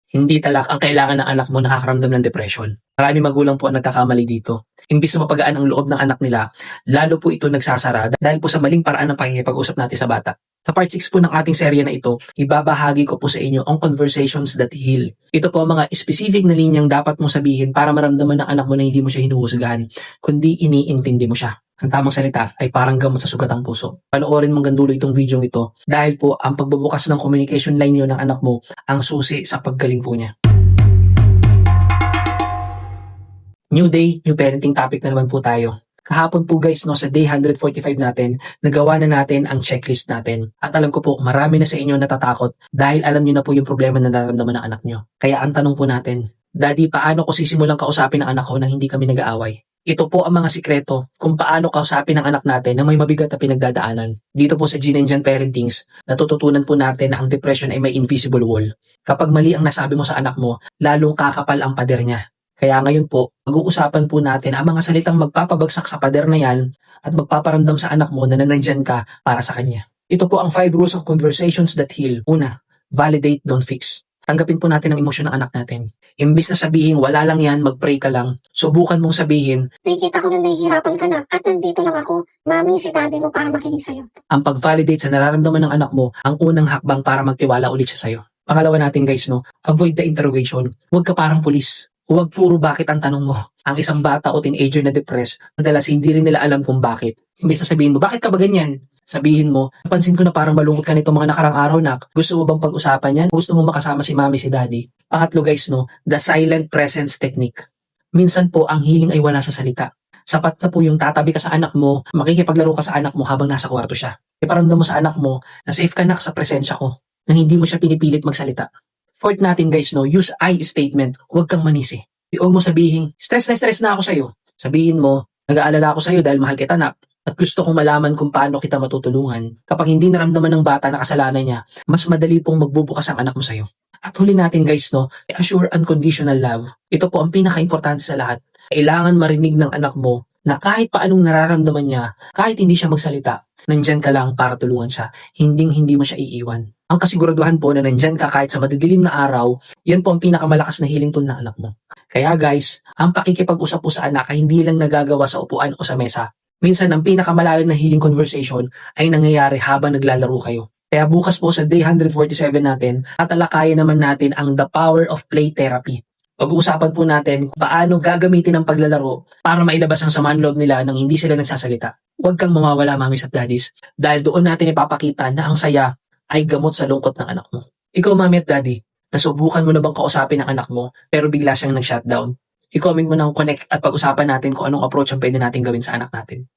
Hindi talak ang kailangan ng anak mo nakakaramdam ng depression. Marami magulang po ang nagkakamali dito. Imbis na mapagaan ang loob ng anak nila, lalo po ito nagsasara dahil po sa maling paraan ng pakikipag-usap natin sa bata. Sa part 6 po ng ating serye na ito, ibabahagi ko po sa inyo ang conversations that heal. Ito po ang mga specific na linyang dapat mong sabihin para maramdaman ng anak mo na hindi mo siya hinuhusgahan, kundi iniintindi mo siya. Ang tamang salita ay parang gamot sa sugat ng puso. Panoorin mong gandulo itong video ito dahil po ang pagbubukas ng communication line nyo ng anak mo ang susi sa paggaling po niya. New day, new parenting topic na naman po tayo. Kahapon po guys, sa day 145 natin, nagawa na natin ang checklist natin. At alam ko po, marami na sa inyo natatakot dahil alam niyo na po yung problema na nararamdaman ng anak niyo. Kaya ang tanong po natin, Daddy, paano ko sisimulang kausapin ang anak ko nang hindi kami nag-aaway? Ito po ang mga sikreto kung paano kausapin ang anak natin na may mabigat na pinagdadaanan. Dito po sa Gene and Jan Parentings, natututunan po natin na ang depression ay may invisible wall. Kapag mali ang nasabi mo sa anak mo, lalong kakapal ang pader niya. Kaya ngayon po, mag-uusapan po natin ang mga salitang magpapabagsak sa pader na yan at magpaparamdam sa anak mo na nanandyan ka para sa kanya. Ito po ang 5 rules of conversations that heal. Una, validate, don't fix. Tanggapin po natin ang emosyon ng anak natin. Imbis na sabihin, wala lang yan, mag-pray ka lang, subukan mong sabihin, nakikita ko na nahihirapan ka na at nandito lang ako, mami, si daddy mo para makinig sa'yo. ang pag-validate sa nararamdaman ng anak mo ang unang hakbang para magtiwala ulit siya sa'yo. Pangalawa natin guys, avoid the interrogation. Huwag ka parang pulis. Huwag puro bakit ang tanong mo. Ang isang bata o teenager na depressed, madalas hindi rin nila alam kung bakit. Imbis na sabihin mo, bakit ka ba ganyan? Sabihin mo, napansin ko na parang malungkot ka nito mga nakarang araw, nak. Gusto mo bang pag-usapan yan? Gusto mo makasama si mami, si daddy? Pangatlo guys, the silent presence technique. Minsan po, ang healing ay wala sa salita. Sapat na po yung tatabi ka sa anak mo, makikipaglaro ka sa anak mo habang nasa kwarto siya. Iparamdam mo sa anak mo na safe ka na sa presensya ko, na hindi mo siya pinipilit magsalita. Fourth natin guys, use I statement. Huwag kang manisi. Huwag mo sabihin, stress na ako sa'yo. Sabihin mo, nag-aalala ako sa'yo dahil mahal kita, nak. At gusto kong malaman kung paano kita matutulungan. Kapag hindi naramdaman ng bata na kasalanan niya, mas madali pong magbubukas ang anak mo sa'yo. At huli natin guys, assure unconditional love. Ito po ang pinaka-importante sa lahat. Kailangan marinig ng anak mo na kahit paanong nararamdaman niya, kahit hindi siya magsalita, nandyan ka lang para tulungan siya. Hindi mo siya iiwan. Ang kasiguraduhan po na nandyan ka kahit sa madidilim na araw, yan po ang pinakamalakas na healing tool ng anak mo. Kaya guys, ang pakikipag-usap po sa anak ay hindi lang nagagawa sa upuan o sa mesa. Minsan, ang pinakamalalim na healing conversation ay nangyayari habang naglalaro kayo. Kaya bukas po sa day 147 natin, tatalakayan naman natin ang the power of play therapy. Pag-uusapan po natin kung paano gagamitin ang paglalaro para mailabas ang samaan loob nila nang hindi sila nagsasalita. Huwag kang mawawala, mamis at daddies, dahil doon natin ipapakita na ang saya ay gamot sa lungkot ng anak mo. Ikaw, mami at daddy, nasubukan mo na bang kausapin ang anak mo pero bigla siyang nag-shutdown? I-comment mo ng connect at pag-usapan natin kung anong approach ang pwede natin gawin sa anak natin.